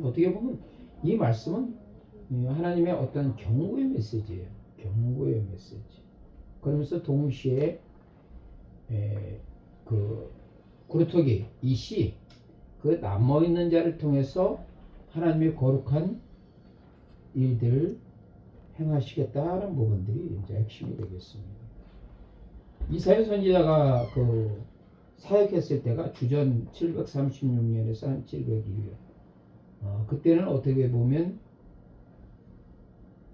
어떻게 보면 이 말씀은 하나님의 어떤 경고의 메시지예요. 경고의 메시지. 그러면서 동시에 그 구루토기 이 시, 그 남아 있는 자를 통해서 하나님의 거룩한 일들을 행하시겠다는 부분들이 이제 핵심이 되겠습니다. 이사야 선지자가 그 사역했을 때가 주전 736년에서 한 702년. 그때는 어떻게 보면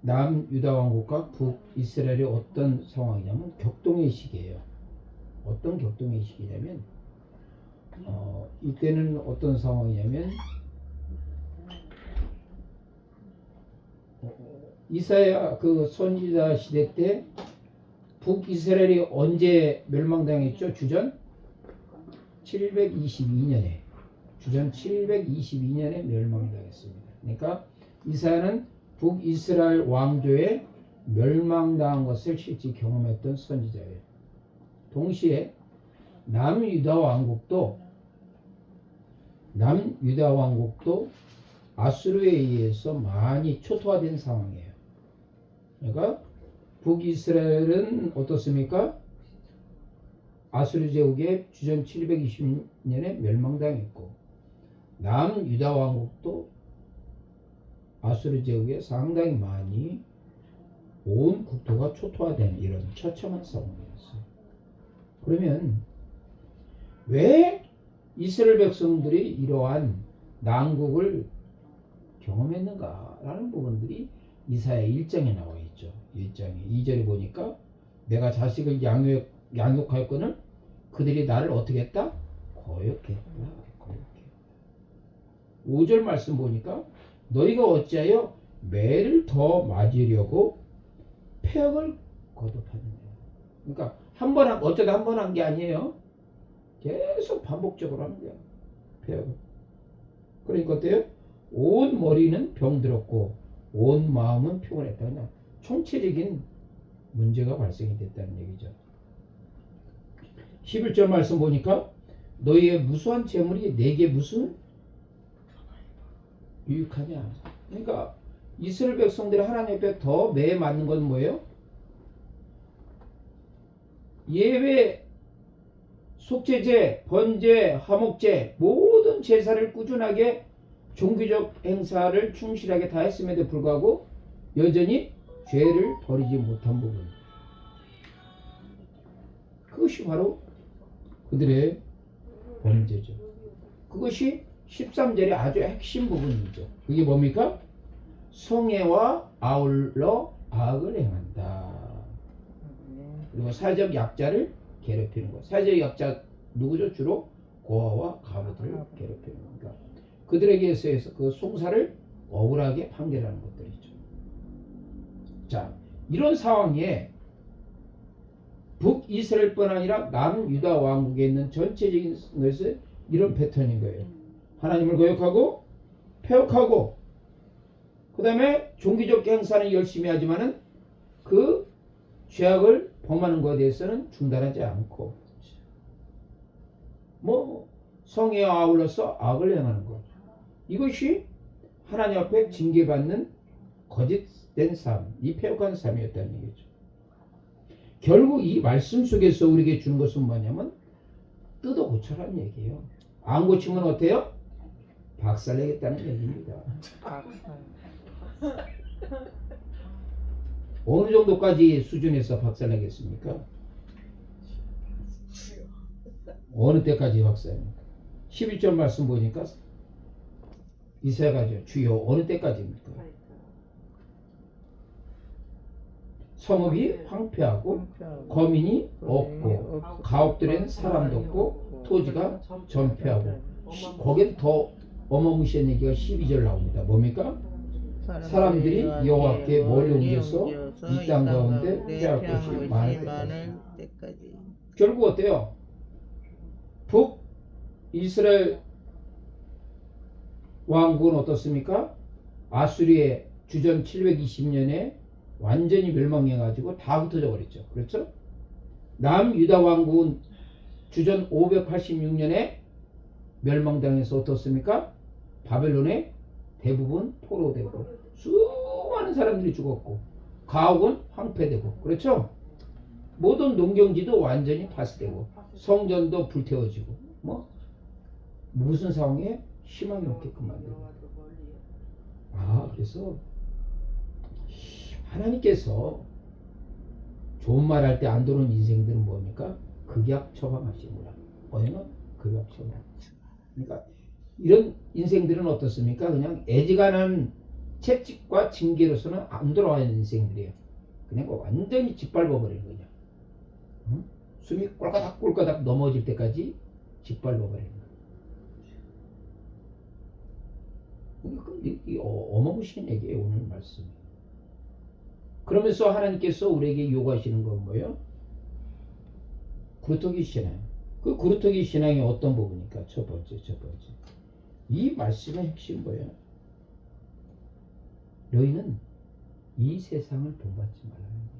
남유다 왕국과 북이스라엘이 어떤 상황이냐면 격동의 시기예요. 어떤 격동의 시기냐면 이때는 어떤 상황이냐면 이사야 그 선지자 시대 때 북이스라엘이 언제 멸망당했죠? 주전 722년에 주전 722년에 멸망당했습니다. 그러니까 이사야는 북이스라엘 왕조의 멸망당한 것을 실제 경험했던 선지자예요. 동시에 남유다 왕국도 아수르에 의해서 많이 초토화된 상황이에요. 그러니까 북이스라엘은 어떻습니까? 아수르 제국의 주전 720년에 멸망당했고 남유다 왕국도 아수르 제국에 상당히 많이 온 국토가 초토화된 이런 처참한 상황이었어요. 그러면 왜 이스라엘 백성들이 이러한 난국을 경험했는가라는 부분들이 이사야 1장에 나와 있죠. 1장에 2절에 보니까 내가 자식을 양육하였거늘 그들이 나를 어떻게 했다? 거역했다. 5절 말씀 보니까 너희가 어찌하여 매를 더 맞으려고 폐역을 거듭하느냐. 그러니까 어쩌다 한 번 한 게 아니에요. 계속 반복적으로 하는 거야. 폐역을. 그러니까 어때요? 온 머리는 병들었고 온 마음은 피곤했다. 그냥 총체적인 문제가 발생이 됐다는 얘기죠. 11절 말씀 보니까 너희의 무수한 재물이 내게 무슨 유익하냐. 그러니까 이스라엘 백성들이 하나님 앞에 더 매에 맞는 건 뭐예요? 예배, 속죄제, 번제, 화목제 모든 제사를 꾸준하게 종교적 행사를 충실하게 다 했음에도 불구하고 여전히 죄를 버리지 못한 부분. 그것이 바로 그들의 범죄죠. 그것이 13절의 아주 핵심 부분이죠. 그게 뭡니까? 성애와 아울러 악을 행한다. 그리고 사회적 약자를 괴롭히는 것. 사회적 약자 누구죠? 주로 고아와 가부들을 괴롭히는 겁니다. 그들에게 의해서 그 송사를 억울하게 판결하는 것들이죠. 자, 이런 상황에 북이스라엘뿐 아니라 남유다 왕국에 있는 전체적인 것은 이런 패턴인 거예요. 하나님을 거역하고 폐역하고 그 다음에 종교적 행사는 열심히 하지만은 그 죄악을 범하는 것에 대해서는 중단하지 않고 성애와 아울러서 악을 행하는 것. 이것이 하나님 앞에 징계받는 거짓된 삶, 이 폐역한 삶이었다는 얘기죠. 결국 이 말씀 속에서 우리에게 주는 것은 뭐냐면 뜯어 고쳐라는 얘기예요. 안 고치면 어때요? 박살내겠다는 얘기입니다. 어느 정도까지 수준에서 박살내겠습니까? 어느 때까지 박살냅니까? 11절 말씀 보니까 이사야가 주여 어느 때까지입니까? 성읍이 황폐하고 거민이 없고 가옥들에는 사람도 없고 토지가 전폐하고 거기에 더 어마무시한 얘기가 12절 나옵니다. 뭡니까? 사람들이 여호와께 멀리 옮겨서 이 땅 가운데 피할 곳이 많을 때까지. 결국 어때요? 북이스라엘 왕국은 어떻습니까? 아수리의 주전 720년에 완전히 멸망해가지고 다 흩어져 버렸죠. 그렇죠? 남유다 왕국은 주전 586년에 멸망당해서 어떻습니까? 바벨론에 대부분 포로되고 수많은 사람들이 죽었고 가옥은 황폐되고 그렇죠? 모든 농경지도 완전히 파괴되고 성전도 불태워지고 뭐 무슨 상황에 희망이 없게끔 만들고 그래서 하나님께서 좋은 말 할 때 안 들어오는 인생들은 뭡니까? 극약 처방하시구나. 뭐예요? 극약 처방. 그러니까 이런 인생들은 어떻습니까? 그냥 애지간한 채찍과 징계로서는 안 돌아가는 인생들이에요. 그냥 완전히 짓밟아버리는 거냐. 응? 숨이 꼴까닥 넘어질 때까지 짓밟아버리는 거예요. 그러니까 이 어마무시한 얘기예요, 오늘 말씀이. 그러면서 하나님께서 우리에게 요구하시는 건 뭐예요? 구루터기 신앙. 그 구루터기 신앙이 어떤 부분입니까? 첫 번째. 이 말씀의 핵심 뭐예요? 너희는 이 세상을 본받지 말라는 거예요.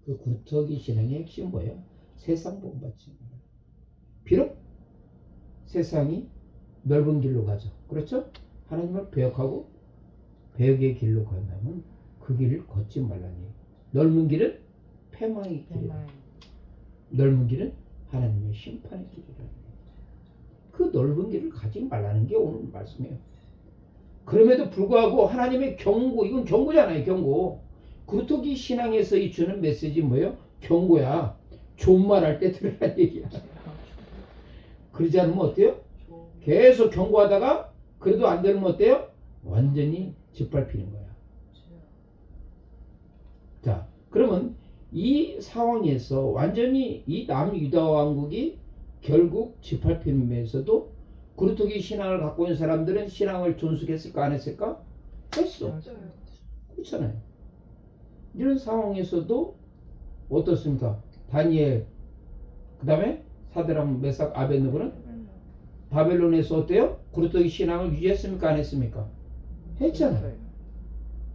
그 구루터기 신앙의 핵심 뭐예요? 세상 본받지 말라. 비록 세상이 넓은 길로 가죠. 그렇죠? 하나님을 배역하고 배역의 길로 간다면 그 길을 걷지 말라니. 넓은 길은 패망의 길이다. 넓은 길은 하나님의 심판의 길이라. 그 넓은 길을 가지 말라는 게 오늘 말씀이에요. 그럼에도 불구하고 하나님의 경고, 이건 경고잖아요. 경고. 구루터기 신앙에서 이 주는 메시지 뭐예요? 경고야. 좋은 말 할 때 들으라는 얘기야. 그러지 않으면 어때요? 계속 경고하다가 그래도 안 되면 어때요? 완전히 짓밟히는 거야. 자, 그러면 이 상황에서 완전히 이 남유다 왕국이 결국 짓밟힘에서도 구루터기 신앙을 갖고 있는 사람들은 신앙을 존속했을까 안 했을까? 했어. 그렇잖아요. 이런 상황에서도 어떻습니까? 다니엘, 그 다음에 사드락, 메삭, 아벳느고는 바벨론에서 어때요? 구루터기 신앙을 유지했습니까 안 했습니까? 했잖아요.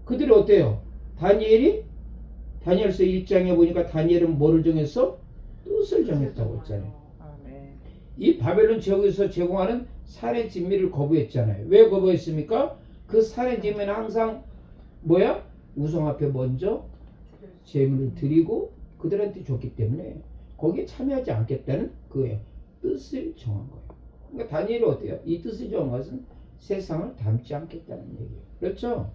그들이 어때요? 다니엘서 1장에 보니까 다니엘은 뭐를 정했어? 뜻을 정했다고 했잖아요. 이 바벨론 지역에서 제공하는 살의 진미를 거부했잖아요. 왜 거부했습니까? 그 살의 진미는 항상 뭐야? 우상 앞에 먼저 제물을 드리고 그들한테 줬기 때문에 거기에 참여하지 않겠다는 그 뜻을 정한 거예요. 그러니까 다니엘이 어때요? 이 뜻을 정한 것은 세상을 닮지 않겠다는 얘기예요. 그렇죠?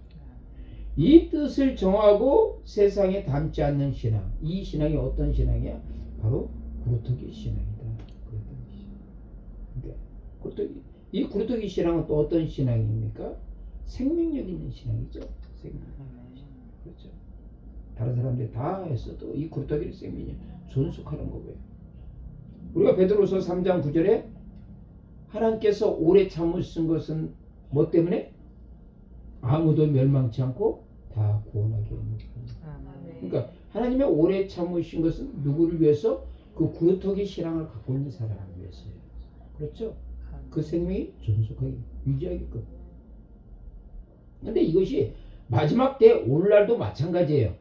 이 뜻을 정하고 세상에 닮지 않는 신앙. 이 신앙이 어떤 신앙이야? 바로 구루터기 신앙이다. 이 구루터기 신앙은 또 어떤 신앙입니까? 생명력 있는 신앙이죠. 생명력. 그렇죠. 다른 사람들이 다 했어도 이 구루터기를 생명력 존속하는 거고요. 우리가 베드로서 3장 9절에 하나님께서 오래 참으신 것은 뭐 때문에? 아무도 멸망치 않고 다 구원하게 합니다. 그러니까 하나님의 오래 참으신 것은 누구를 위해서? 그 구루터기 신앙을 갖고 있는 사람을 위해서요. 그렇죠? 그 생명이 존속하게 유지하게끔. 근데 이것이 마지막 때 오늘날도 마찬가지예요.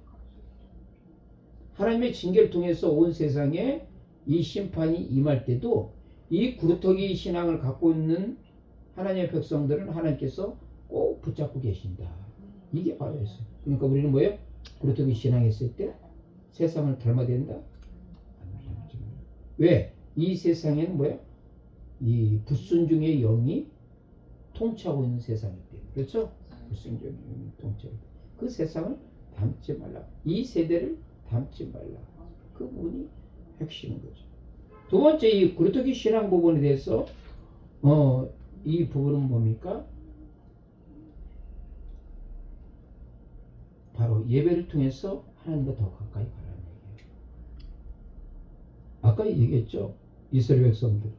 하나님의 징계를 통해서 온 세상에 이 심판이 임할 때도 이 구루터기 신앙을 갖고 있는 하나님의 백성들은 하나님께서 꼭 붙잡고 계신다. 이게 바로 있어요. 그러니까 우리는 뭐예요? 구루터기 신앙했을 때 세상을 닮아야 된다? 왜? 이 세상에는 뭐예요? 이 불순종의 영이 통치하고 있는 세상이기 때문에. 그렇죠? 불순종의 영이 통치하고 그 세상을 닮지 말라. 이 세대를 닮지 말라. 그 부분이 핵심인 거죠. 두 번째, 이 구루터기 신앙 부분에 대해서 이 부분은 뭡니까? 바로 예배를 통해서 하나님과 더 가까이 가라는 얘기예요. 아까 얘기했죠. 이스라엘 백성들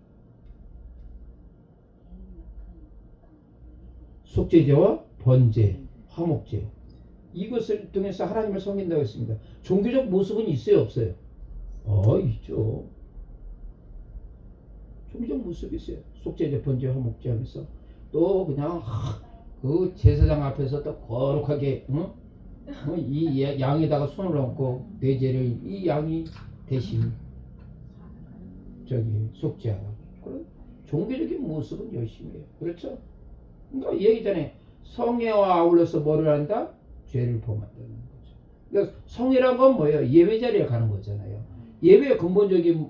속죄제와 번제, 화목제 이것을 통해서 하나님을 섬긴다고 했습니다. 종교적 모습은 있어요, 없어요? 있죠. 종교적 모습이 있어요. 속죄제, 번제, 화목제 하면서 또 그냥 그 제사장 앞에서 또 거룩하게 이 양에다가 손을 얹고 뇌제를 이 양이 대신 속죄하라. 그런 종교적인 모습은 열심히 해요. 그렇죠? 그러니까 얘기 전에 성회와 아울러서 뭐를 한다? 죄를 범한다는 거죠. 그러니까 성회란 건 뭐예요? 예배 자리에 가는 거잖아요. 예배의 근본적인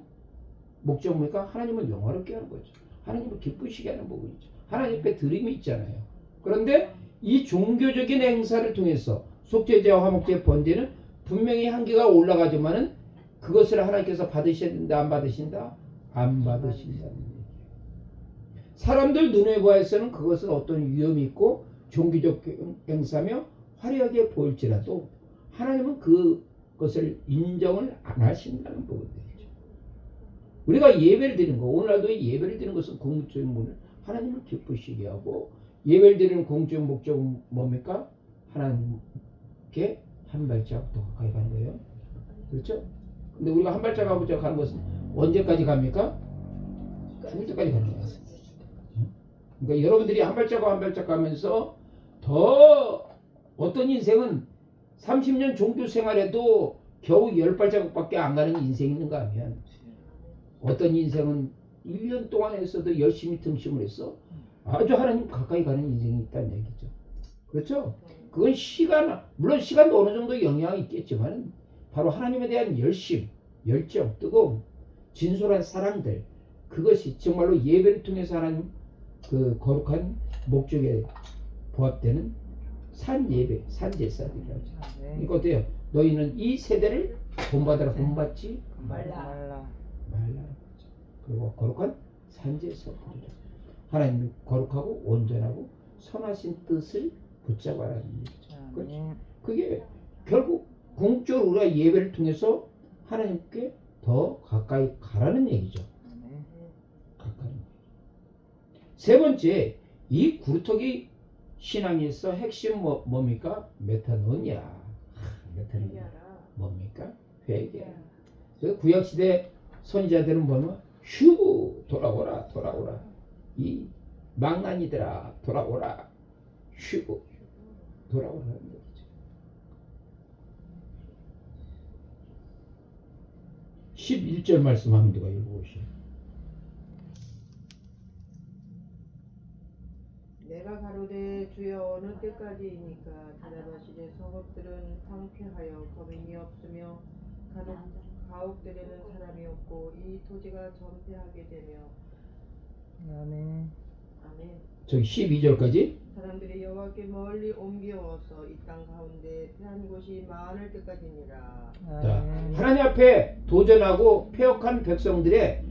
목적 뭡니까? 하나님을 영화롭게 하는 거죠. 하나님을 기쁘시게 하는 부분이죠. 하나님 앞에 드림이 있잖아요. 그런데 이 종교적인 행사를 통해서 속죄제와 화목제 번제는 분명히 한계가 올라가지만은 그것을 하나님께서 받으셔야 된다, 안 받으신다? 안 받으신다는 얘기예요. 사람들 눈에 보아서는 그것은 어떤 위험이 있고 종교적 행사며 화려하게 보일지라도 하나님은 그것을 인정을 안 하신다는 부분이죠. 우리가 예배를 드리는 거, 오늘날도 예배를 드리는 것은 궁극적인 문을 하나님을 기쁘시게 하고, 예배를 드리는 궁극적 목적은 뭡니까? 하나님께 한 발자국 더 가까이 가는 거예요. 그렇죠? 근데 우리가 한 발자국 가는 것은 언제까지 갑니까? 죽을 때까지 가는 거예요. 그러니까 여러분들이 한 발자국 한 발자국 가면서 더 어떤 인생은 30년 종교 생활에도 겨우 10발자국밖에 안 가는 인생이 있는가 하면, 어떤 인생은 1년 동안에서도 열심히 등심을 했어 아주 하나님 가까이 가는 인생이 있다는 얘기죠. 그렇죠? 그건 시간, 물론 시간도 어느 정도 영향이 있겠지만 바로 하나님에 대한 열심, 열정, 뜨거움, 진솔한 사랑들, 그것이 정말로 예배를 통해서 하나님 그 거룩한 목적에 부합되는 산 예배, 산 제사들이라고 하죠. 그러니까 어때요? 너희는 이 세대를 본받아라, 본받지 말라. 그리고 거룩한 산제사 부르라. 하나님이 거룩하고 온전하고 선하신 뜻을 붙잡아라는 얘기죠. 그렇죠? 그게 결국 궁극적으로 우리가 예배를 통해서 하나님께 더 가까이 가라는 얘기죠. 가까이. 세 번째, 이 구루터기 신앙에서 핵심 뭡니까? 메타노니아. 메타노니아 뭡니까? 회개. 그 구약시대 선지자들은 보면 휴 돌아오라 돌아오라, 이 망나니들아 돌아오라, 휴 돌아오라는 얘기죠. 11절 말씀 한번 누가 읽어보시오. 내가 가로되 주여 어느 때까지이니까 대답하시되 성읍들은 황폐하여 거민이 없으며 가옥들에는 사람이 없고 이 토지가 전폐하게 되며. 아멘. 저기 12절까지. 사람들이 여호와께 멀리 옮겨와서 이 땅 가운데 패한 곳이 많을 때까지니라. 자, 하나님 앞에 도전하고 패역한 백성들의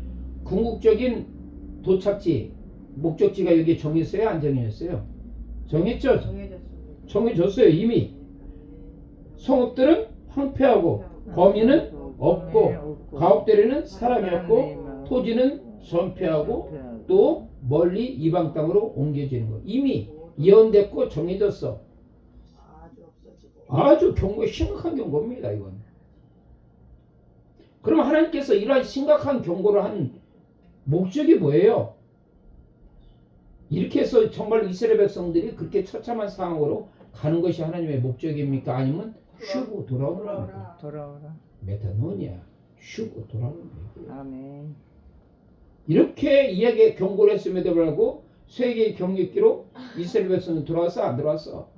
궁극적인 도착지, 목적지가 여기 정했어요, 안 정했어요? 정했죠? 정해졌어요 이미. 성읍들은 황폐하고 거민은 없고 가옥들에는 사람이 없고 토지는 전폐하고 또 멀리 이방 땅으로 옮겨지는 거 이미 예언됐고 정해졌어. 아주 심각한 경고입니다 이건. 그럼 하나님께서 이러한 심각한 경고를 한 목적이 뭐예요? 이렇게 해서 정말 이스라엘 백성들이 그렇게 처참한 상황으로 가는 것이 하나님의 목적입니까? 아니면 쉬고 돌아오는 겁니까? 돌아오라. 메타노니아, 쉬고 돌아오는 거예요. 아멘. 이렇게 이야기 경고를 했음에도 불구하고 세계의 경력기로 이스라엘 백성은 들어왔어? 안 들어왔어?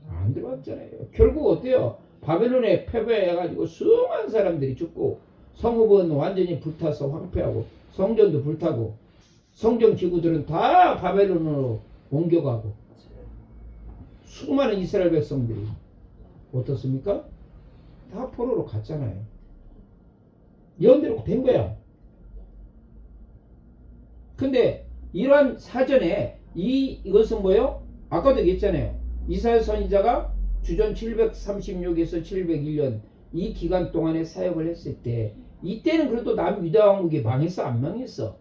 안 들어왔잖아요. 결국 어때요? 바벨론에 패배해가지고 수많은 사람들이 죽고 성읍은 완전히 불타서 황폐하고 성전도 불타고 성전 기구들은 다 바벨론으로 옮겨가고 수많은 이스라엘 백성들이 어떻습니까? 다 포로로 갔잖아요. 예언대로 된 거야. 근데 이러한 사전에 이것은 뭐예요? 아까도 얘기했잖아요. 이사야 선지자가 주전 736에서 701년 이 기간 동안에 사역을 했을 때 이때는 그래도 남유다 왕국이 망했어? 안 망했어?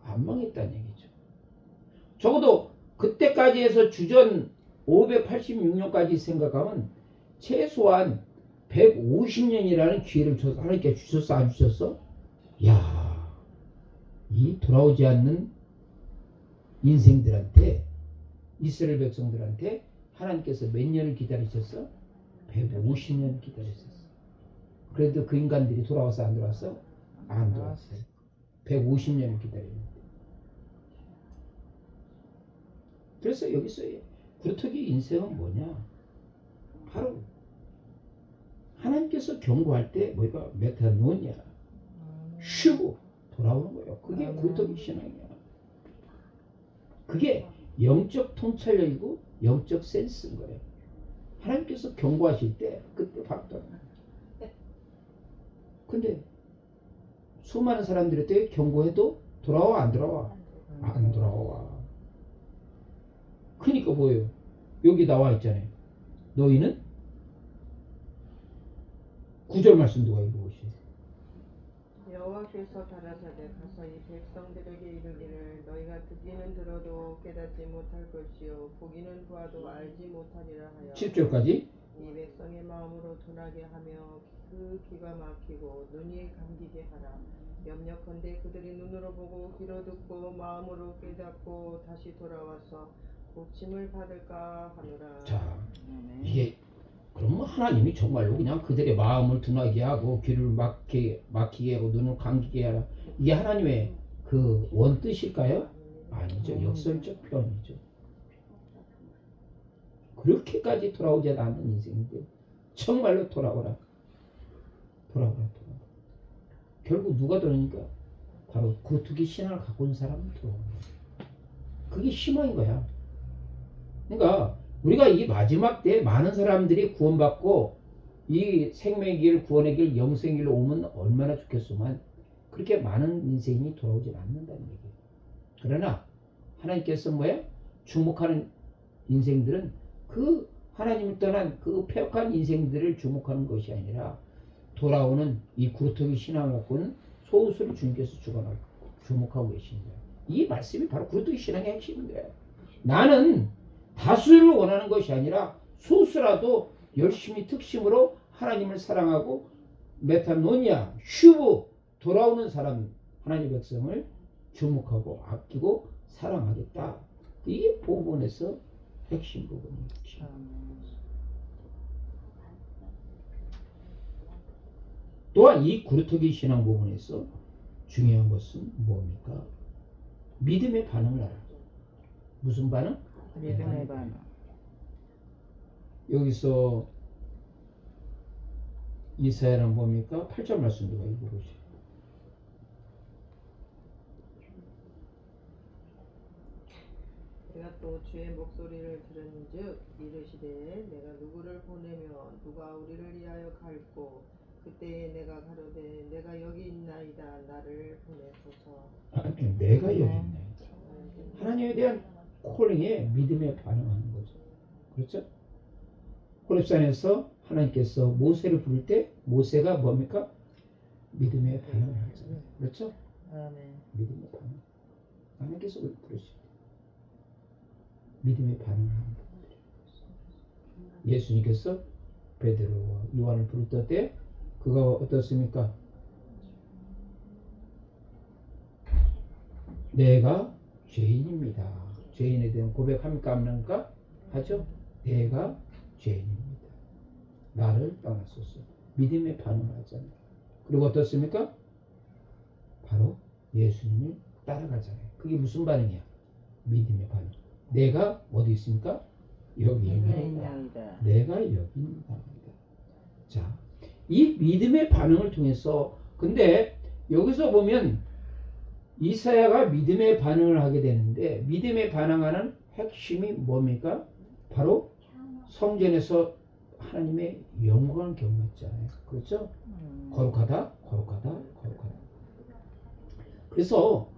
안 망했다는 얘기죠. 적어도 그때까지 해서 주전 586년까지 생각하면 최소한 150년이라는 기회를 하나님께 주셨어? 안 주셨어? 야, 이 돌아오지 않는 인생들한테, 이스라엘 백성들한테 하나님께서 몇 년을 기다리셨어? 150년 기다리셨어. 그래도 그 인간들이 돌아와서 안 돌아왔어? 안 돌아왔어요. 150년을 기다렸는데. 그래서 여기서 구루터기 인생은 뭐냐? 바로 하나님께서 경고할 때 뭐가 메타노니아 쉬고 돌아오는 거예요. 그게 구루터기 신앙이야. 그게 영적 통찰력이고 영적 센스인 거예요. 하나님께서 경고하실 때 그때 바로. 근데 수많은 사람들한테 경고해도 돌아와 안 돌아와? 안 돌아와. 그러니까 뭐예요? 여기 나와 있잖아요. 너희는 9절 말씀 누가 읽어보시죠? 여호와께서 가라사대 가서 이 백성들에게 이르기를 너희가 듣기는 들어도 깨닫지 못할 것이요 보기는 보아도 알지 못하리라 하여 10절까지 이 백성의 마음으로 둔하게 하며 그 귀가 막히고 눈이 감기게 하라. 염려컨대 그들이 눈으로 보고 귀로 듣고 마음으로 깨닫고 다시 돌아와서 고침을 받을까 하노라. 자, 이게 그러면 하나님이 정말로 그냥 그들의 마음을 둔하게 하고 귀를 막히게 하고 눈을 감기게 하라. 이게 하나님의 그 원뜻일까요? 아니죠. 역설적 표현이죠. 그렇게까지 돌아오지 않는 인생인데 정말로 돌아오라. 결국 누가 돌아오니까 바로 구루터기 신앙을 갖고 있는 사람이 돌아오는 거야. 그게 희망인 거야. 그러니까 우리가 이 마지막 때 많은 사람들이 구원받고 이 생명의 길, 구원의 길, 영생의 길로 오면 얼마나 좋겠소만 그렇게 많은 인생이 돌아오질 않는다는 얘기예요. 그러나 하나님께서 뭐야? 주목하는 인생들은 그 하나님을 떠난 그 폐역한 인생들을 주목하는 것이 아니라 돌아오는 이 구루터기 신앙을 갖고는 소수를 주님께서 주목하고 계십니다. 이 말씀이 바로 구루터기 신앙의 핵심인 거예요. 나는 다수를 원하는 것이 아니라 소수라도 열심히 특심으로 하나님을 사랑하고 메타노니아, 슈브 돌아오는 사람, 하나님의 백성을 주목하고 아끼고 사랑하겠다. 이게 복음에서 핵심 부분입니다. 또한 이 구루터기 신앙 부분에서 중요한 것은 뭡니까? 믿음의 반응을 알아. 무슨 반응? 믿음의 반응. 여기서 이사야는 뭡니까? 8절 말씀 누가 읽어보시죠. 내가 또 주의 목소리를 들은즉 이르시되 내가 누구를 보내며 누가 우리를 위하여 갈고 그때에 내가 가로되 내가 여기 있나이다 나를 보내소서. 내가 여기 있나이다. 하나님에 대한 콜링에 믿음에 반응하는 거죠. 그렇죠? 호렙산에서 하나님께서 모세를 부를 때 모세가 뭡니까? 믿음에 반응을 하잖아요. 그렇죠? 믿음에 반응. 하나님께서 부르시죠. 믿음에 반응합니다. 예수님께서 베드로와 요한을 부를 때 그가 어떻습니까? 내가 죄인입니다. 죄인에 대한 고백합니까? 안 합니까? 하죠? 내가 죄인입니다. 나를 떠나소서. 믿음에 반응하잖아요. 그리고 어떻습니까? 바로 예수님을 따라가잖아요. 그게 무슨 반응이야? 믿음의 반응. 내가 어디 있습니까? 여기 있나이다. 내가 여기 있나이다. 자, 이 믿음의 반응을 통해서 근데 여기서 보면 이사야가 믿음의 반응을 하게 되는데 믿음에 반응하는 핵심이 뭡니까? 바로 성전에서 하나님의 영광을 경험했잖아요. 그렇죠? 거룩하다. 그래서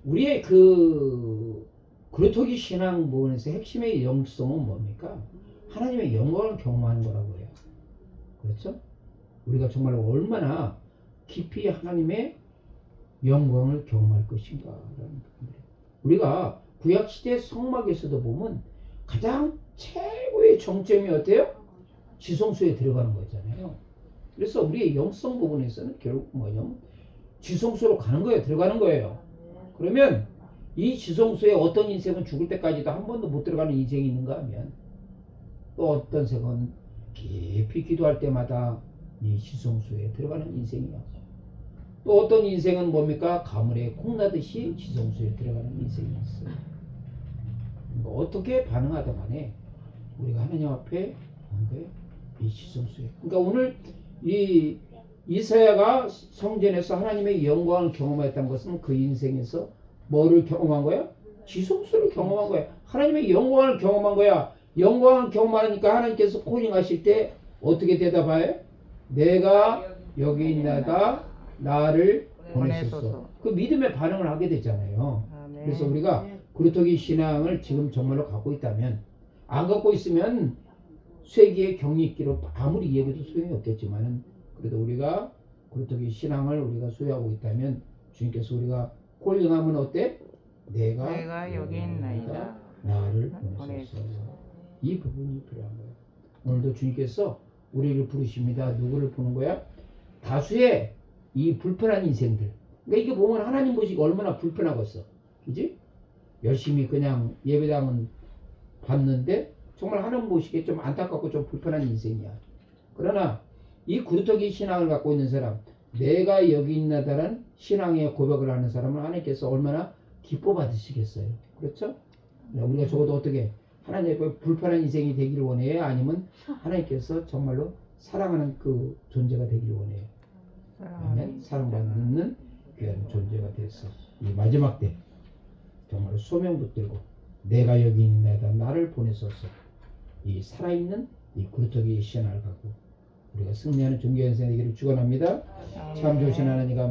우리의 그 구루터기 신앙 부분에서 핵심의 영성은 뭡니까? 하나님의 영광을 경험하는 거라고 해요. 그렇죠? 우리가 정말 얼마나 깊이 하나님의 영광을 경험할 것인가라는 부분이에요. 우리가 구약시대 성막에서도 보면 가장 최고의 정점이 어때요? 지성소에 들어가는 거잖아요. 그래서 우리의 영성 부분에서는 결국 뭐냐면 지성소로 가는 거예요. 들어가는 거예요. 그러면 이 지성소에 어떤 인생은 죽을 때까지도 한 번도 못 들어가는 인생이 있는가 하면 또 어떤 생은 깊이 기도할 때마다 이 지성소에 들어가는 인생이야. 또 어떤 인생은 뭡니까? 가물에 콩나듯이 지성소에 들어가는 인생이 있어요. 어떻게 반응하든 간에 우리가 하나님 앞에 이 지성소에 그러니까 오늘 이 이사야가 성전에서 하나님의 영광을 경험했다는 것은 그 인생에서 뭐를 경험한 거야? 지성소를 경험한 거야. 하나님의 영광을 경험한 거야. 영광을 경험하니까 하나님께서 콜링하실 때 어떻게 대답해요? 내가 여기 있나다 나를 보내소서. 그 믿음의 반응을 하게 되잖아요. 아멘. 그래서 우리가 그루터기 신앙을 지금 정말로 갖고 있다면 안 갖고 있으면 쇠기의 경리기로 아무리 얘기해도 소용이 없겠지만은 그래도 우리가 그루터기 신앙을 우리가 소유하고 있다면 주님께서 우리가 콜링하면 어때? 내가 여기 있나이다. 나를 보내소서. 이 부분이 필요한 거예요. 오늘도 주님께서 우리를 부르십니다. 누구를 보는 거야? 다수의 이 불편한 인생들. 그러니까 이게 보면 하나님 보시기 얼마나 불편하겠어. 그지? 열심히 그냥 예배당은 봤는데 정말 하나님 보시기에 좀 안타깝고 좀 불편한 인생이야. 그러나 이 구루터기 신앙을 갖고 있는 사람, 내가 여기 있나다라는 신앙의 고백을 하는 사람은 하나님께서 얼마나 기뻐 받으시겠어요. 그렇죠? 우리가 적어도 어떻게 하나님의 불편한 인생이 되기를 원해요? 아니면 하나님께서 정말로 사랑하는 그 존재가 되기를 원해요? 아멘. 사랑받는 귀한 존재가 됐어. 이 마지막 때 정말 소명 붙들고 내가 여기 있나이다 나를 보내소서. 이 살아있는 이 구루터기 신앙을 갖고 우리가 승리하는 종교의 인생 되기를 축원합니다. 참 좋으신 하나님 감사.